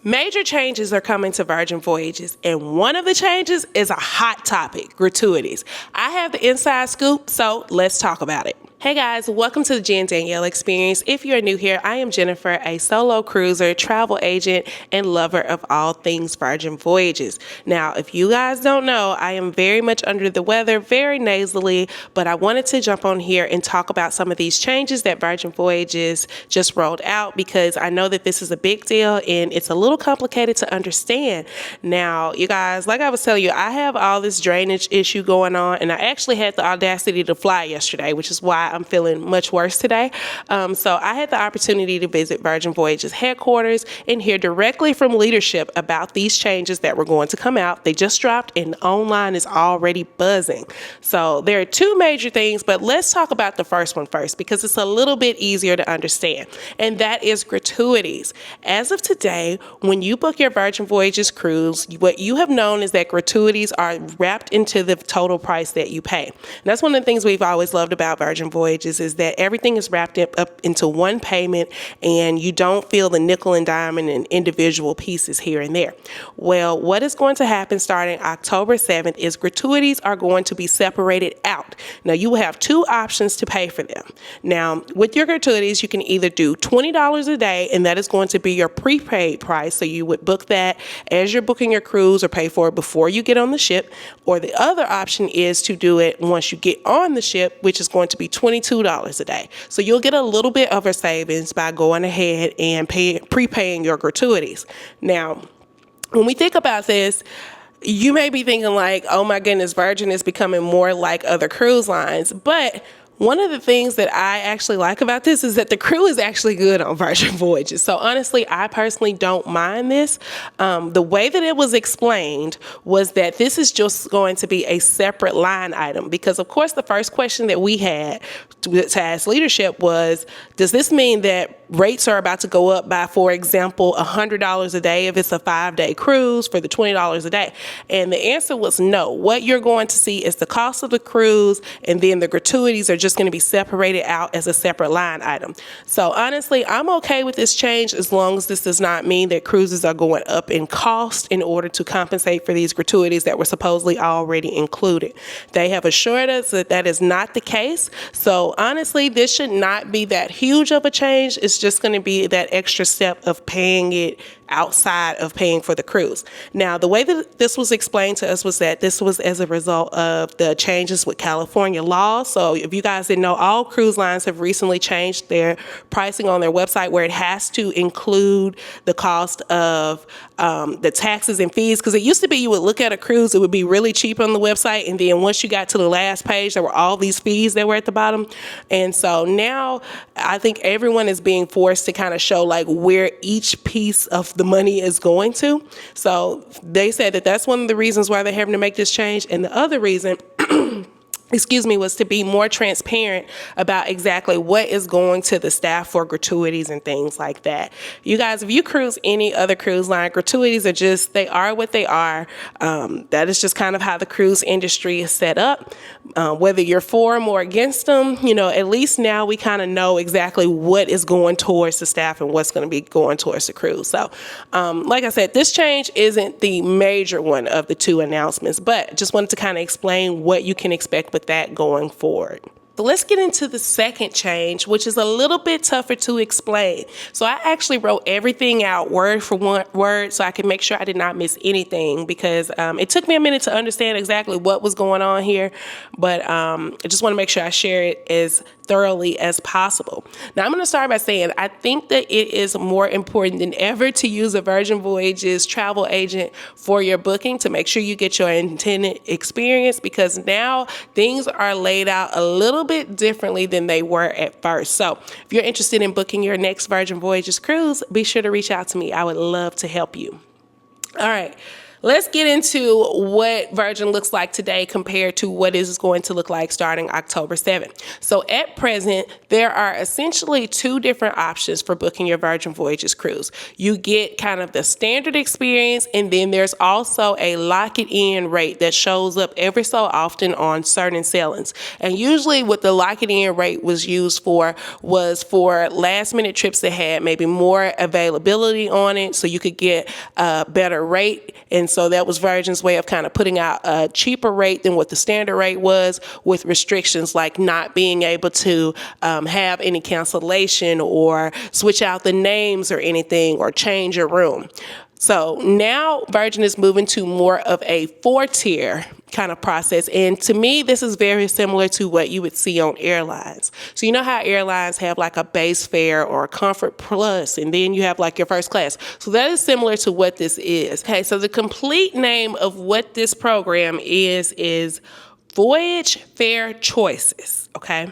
Major changes are coming to Virgin Voyages, and one of the changes is a hot topic, gratuities. I have the inside scoop, so let's talk about it. Hey guys, welcome to the Jen Danielle Experience. If you're new here, I am Jennifer, a solo cruiser, travel agent, and lover of all things Virgin Voyages. Now, if you guys don't know, I am very much under the weather, very nasally, but I wanted to jump on here and talk about some of these changes that Virgin Voyages just rolled out, because I know that this is a big deal and it's a little complicated to understand. Now, you guys, like I was telling you, I have all this drainage issue going on, and I actually had the audacity to fly yesterday, which is why I'm feeling much worse today. So I had the opportunity to visit Virgin Voyages headquarters and hear directly from leadership about these changes that were going to come out. They just dropped and online is already buzzing. So there are two major things, but let's talk about the first one first, because it's a little bit easier to understand, and that is gratuities. As of today, when you book your Virgin Voyages cruise, what you have known is that gratuities are wrapped into the total price that you pay. And that's one of the things we've always loved about Virgin Voyages, is that everything is wrapped up into one payment, and you don't feel the nickel and dime and individual pieces here and there. Well, what is going to happen starting October 7th is gratuities are going to be separated out. Now, you will have two options to pay for them. Now, with your gratuities, you can either do $20 a day, and that is going to be your prepaid price. So you would book that as you're booking your cruise, or pay for it before you get on the ship. Or the other option is to do it once you get on the ship, which is going to be $22 a day. So you'll get a little bit of a savings by going ahead and prepaying your gratuities. Now, when we think about this, you may be thinking like, oh my goodness, Virgin is becoming more like other cruise lines. But one of the things that I actually like about this is that the crew is actually good on Virgin Voyages. So honestly, I personally don't mind this. The way that it was explained was that this is just going to be a separate line item, because of course the first question that we had to ask leadership was, does this mean that rates are about to go up by, for example, $100 a day if it's a 5-day cruise for the $20 a day? And the answer was no. What you're going to see is the cost of the cruise, and then the gratuities are just going to be separated out as a separate line item. So honestly, I'm okay with this change as long as this does not mean that cruises are going up in cost in order to compensate for these gratuities that were supposedly already included. They have assured us that that is not the case. So honestly, this should not be that huge of a change. It's just going to be that extra step of paying it outside of paying for the cruise. Now, the way that this was explained to us was that this was as a result of the changes with California law. So if you guys didn't know, all cruise lines have recently changed their pricing on their website, where it has to include the cost of the taxes and fees. Because it used to be you would look at a cruise, it would be really cheap on the website, and then once you got to the last page, there were all these fees that were at the bottom. And so now I think everyone is being forced to kind of show like where each piece of the money is going to. So they said that that's one of the reasons why they're having to make this change. And the other reason was to be more transparent about exactly what is going to the staff for gratuities and things like that. You guys, if you cruise any other cruise line, gratuities are just, they are what they are. That is just kind of how the cruise industry is set up. Whether you're for them or against them, you know, at least now we kind of know exactly what is going towards the staff and what's going to be going towards the cruise. So, like I said, this change isn't the major one of the two announcements, but just wanted to kind of explain what you can expect with that going forward. So let's get into the second change, which is a little bit tougher to explain. So I actually wrote everything out word for word so I could make sure I did not miss anything, because it took me a minute to understand exactly what was going on here. But I just want to make sure I share it as thoroughly as possible. Now, I'm going to start by saying I think that it is more important than ever to use a Virgin Voyages travel agent for your booking to make sure you get your intended experience, because now things are laid out a little bit differently than they were at first. So if you're interested in booking your next Virgin Voyages cruise, be sure to reach out to me. I would love to help you. All right. let's get into what Virgin looks like today compared to what it is going to look like starting October 7th. So at present, there are essentially two different options for booking your Virgin Voyages cruise. You get kind of the standard experience, and then there's also a lock it in rate that shows up every so often on certain sailings. And usually what the lock it in rate was used for was for last minute trips that had maybe more availability on it, so you could get a better rate. And so that was Virgin's way of kind of putting out a cheaper rate than what the standard rate was, with restrictions like not being able to have any cancellation or switch out the names or anything or change your room. So now Virgin is moving to more of a 4-tier kind of process. And to me, this is very similar to what you would see on airlines. So you know how airlines have like a base fare or a comfort plus, and then you have like your first class. So that is similar to what this is. Okay, so the complete name of what this program is VoyageFare Choices, okay?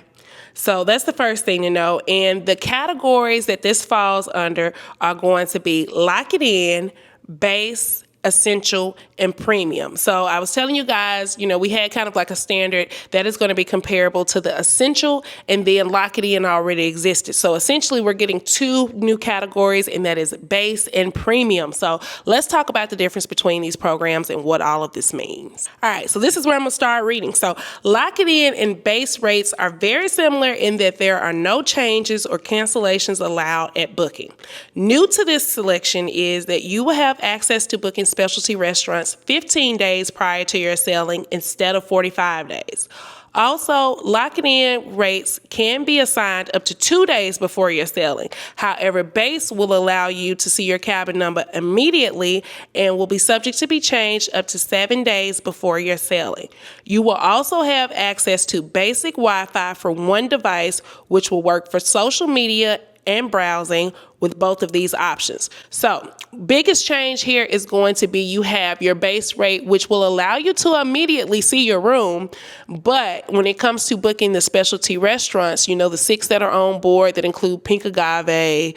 So that's the first thing to know. And the categories that this falls under are going to be lock it in, base, essential, and premium. So I was telling you guys, we had kind of like a standard that is going to be comparable to the essential, and then lock it in already existed. So essentially we're getting two new categories, and that is base and premium. So let's talk about the difference between these programs and what all of this means. All right, so this is where I'm going to start reading. So lock it in and base rates are very similar in that there are no changes or cancellations allowed at booking. New to this selection is that you will have access to booking specialty restaurants 15 days prior to your sailing instead of 45 days. Also, locking in rates can be assigned up to 2 days before your sailing. However, base will allow you to see your cabin number immediately and will be subject to be changed up to 7 days before your sailing. You will also have access to basic Wi-Fi for one device, which will work for social media and browsing with both of these options. So biggest change here is going to be you have your base rate, which will allow you to immediately see your room. But when it comes to booking the specialty restaurants, the 6 that are on board that include Pink Agave,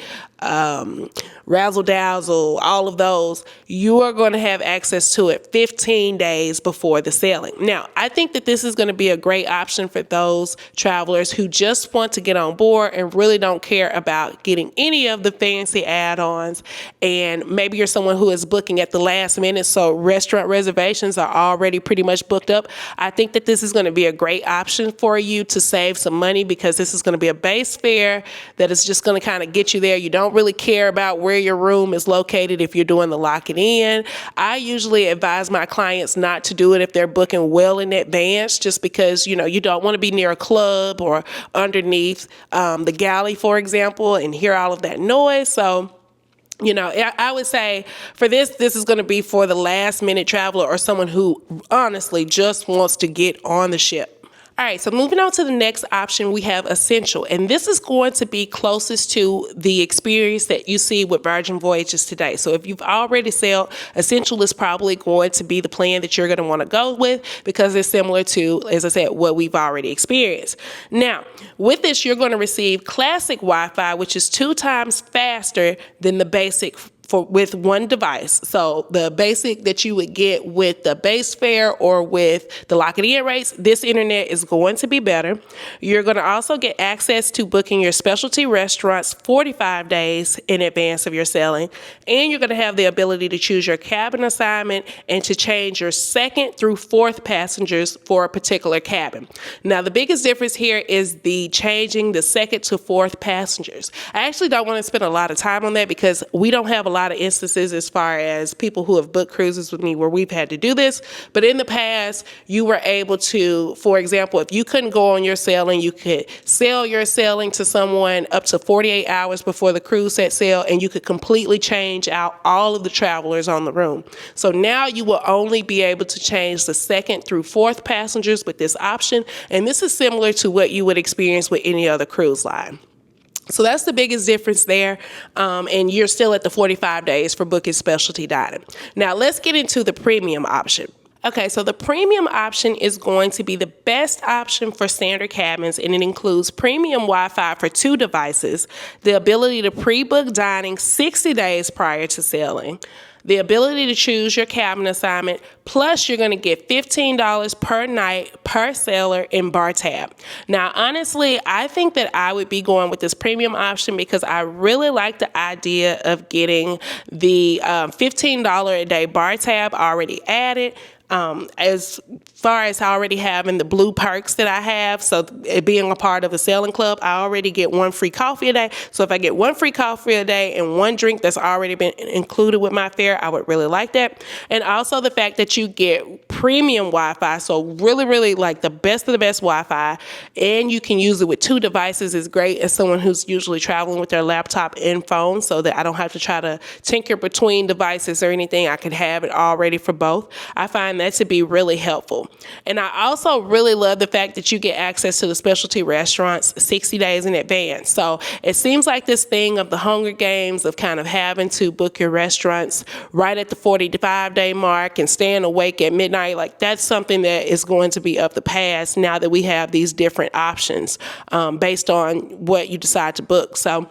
Razzle Dazzle, all of those, you are going to have access to it 15 days before the sailing. Now, I think that this is going to be a great option for those travelers who just want to get on board and really don't care about getting any of the fancy add-ons. And maybe you're someone who is booking at the last minute, so restaurant reservations are already pretty much booked up. I think that this is going to be a great option for you to save some money, because this is going to be a base fare that is just going to kind of get you there. You don't really care about where your room is located if you're doing the lock it in. I usually advise my clients not to do it if they're booking well in advance, just because, you don't want to be near a club or underneath the galley, for example, and hear all of that noise. So I would say for this is going to be for the last minute traveler or someone who honestly just wants to get on the ship. All right, so moving on to the next option, we have Essential. And this is going to be closest to the experience that you see with Virgin Voyages today. So if you've already sailed, Essential is probably going to be the plan that you're going to want to go with, because it's similar to, as I said, what we've already experienced. Now, with this, you're going to receive classic Wi-Fi, which is 2 times faster than the basic with one device. So the basic that you would get with the base fare or with the lock it in rates, this internet is going to be better. You're going to also get access to booking your specialty restaurants 45 days in advance of your sailing. And you're going to have the ability to choose your cabin assignment and to change your 2nd through 4th passengers for a particular cabin. Now, the biggest difference here is the changing the 2nd to 4th passengers. I actually don't want to spend a lot of time on that, because we don't have a lot of instances as far as people who have booked cruises with me where we've had to do this. But in the past, you were able to, for example, if you couldn't go on your sailing, you could sell your sailing to someone up to 48 hours before the cruise set sail, and you could completely change out all of the travelers on the room. So now you will only be able to change the 2nd through 4th passengers with this option. And this is similar to what you would experience with any other cruise line. So that's the biggest difference there, and you're still at the 45 days for booking specialty dining. Now let's get into the premium option. Okay, so the premium option is going to be the best option for standard cabins, and it includes premium Wi-Fi for 2 devices, the ability to pre-book dining 60 days prior to sailing, the ability to choose your cabin assignment, plus you're going to get $15 per night per sailor in bar tab. Now, honestly, I think that I would be going with this premium option because I really like the idea of getting the $15 a day bar tab already added. As far as already having the blue perks that I have, so being a part of a sailing club, I already get 1 free coffee a day. So if I get 1 free coffee a day and 1 drink that's already been included with my fare, I would really like that. And also the fact that you get premium Wi-Fi, so really like the best of the best Wi-Fi, and you can use it with 2 devices is great as someone who's usually traveling with their laptop and phone, so that I don't have to try to tinker between devices or anything. I could have it all ready for both. I find that to be really helpful. And I also really love the fact that you get access to the specialty restaurants 60 days in advance. So it seems like this thing of the Hunger Games of kind of having to book your restaurants right at the 45-day mark and staying awake at midnight, like that's something that is going to be of the past now that we have these different options based on what you decide to book. So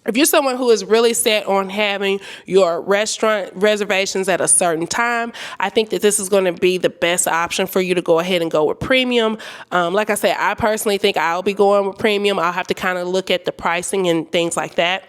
if you're someone who is really set on having your restaurant reservations at a certain time, I think that this is going to be the best option for you to go ahead and go with premium. Like I said, I personally think I'll be going with premium. I'll have to kind of look at the pricing and things like that.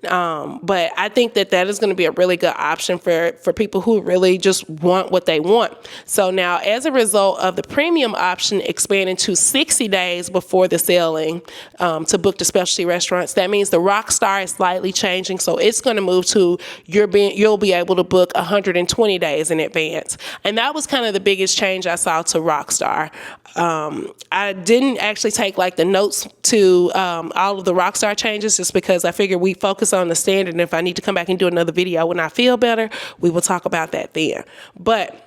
But I think that that is going to be a really good option for people who really just want what they want. So now, as a result of the premium option expanding to 60 days before the sailing to book the specialty restaurants, that means the Rockstar is slightly changing. So it's going to move to you'll be able to book 120 days in advance. And that was kind of the biggest change I saw to Rockstar. I didn't actually take like the notes to all of the Rockstar changes just because I figured we focus on the standard, and if I need to come back and do another video when I feel better, we will talk about that then. But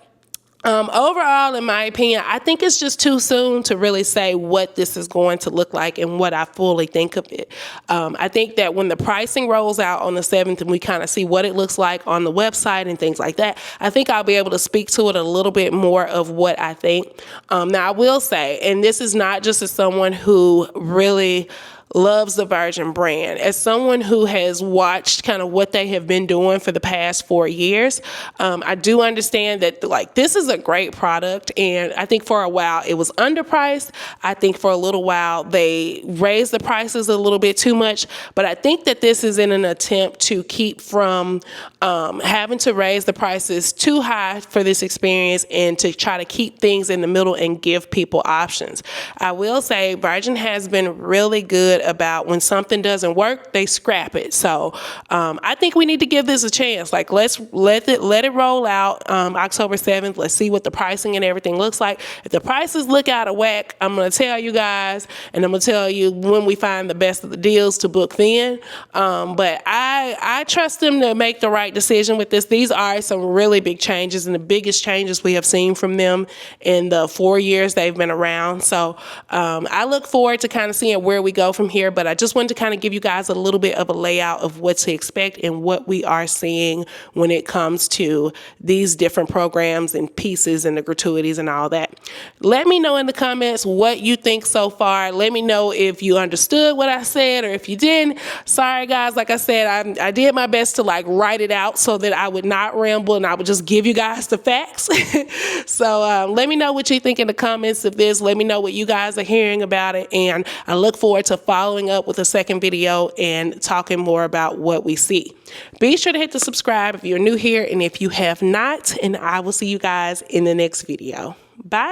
overall, in my opinion, I think it's just too soon to really say what this is going to look like and what I fully think of it. I think that when the pricing rolls out on the 7th and we kind of see what it looks like on the website and things like that, I think I'll be able to speak to it a little bit more of what I think. Now, I will say, and this is not just as someone who really loves the Virgin brand. As someone who has watched kind of what they have been doing for the past 4 years, I do understand that like this is a great product, and I think for a while it was underpriced. I think for a little while they raised the prices a little bit too much, but I think that this is in an attempt to keep from having to raise the prices too high for this experience and to try to keep things in the middle and give people options. I will say Virgin has been really good about when something doesn't work, they scrap it. So I think we need to give this a chance. Like let's let it roll out October 7th. Let's see what the pricing and everything looks like. If the prices look out of whack, I'm going to tell you guys, and I'm going to tell you when we find the best of the deals to book then. But I trust them to make the right decision with this. These are some really big changes, and the biggest changes we have seen from them in the 4 years they've been around. So I look forward to kind of seeing where we go from here, but I just wanted to kind of give you guys a little bit of a layout of what to expect and what we are seeing when it comes to these different programs and pieces and the gratuities and all that. Let me know in the comments what you think so far. Let me know if you understood what I said or if you didn't. Sorry guys, like I said, I did my best to like write it out so that I would not ramble and I would just give you guys the facts. So let me know what you think in the comments of this. Let me know what you guys are hearing about it, and I look forward to following up with a second video and talking more about what we see. Be sure to hit the subscribe if you're new here and if you have not, and I will see you guys in the next video. Bye.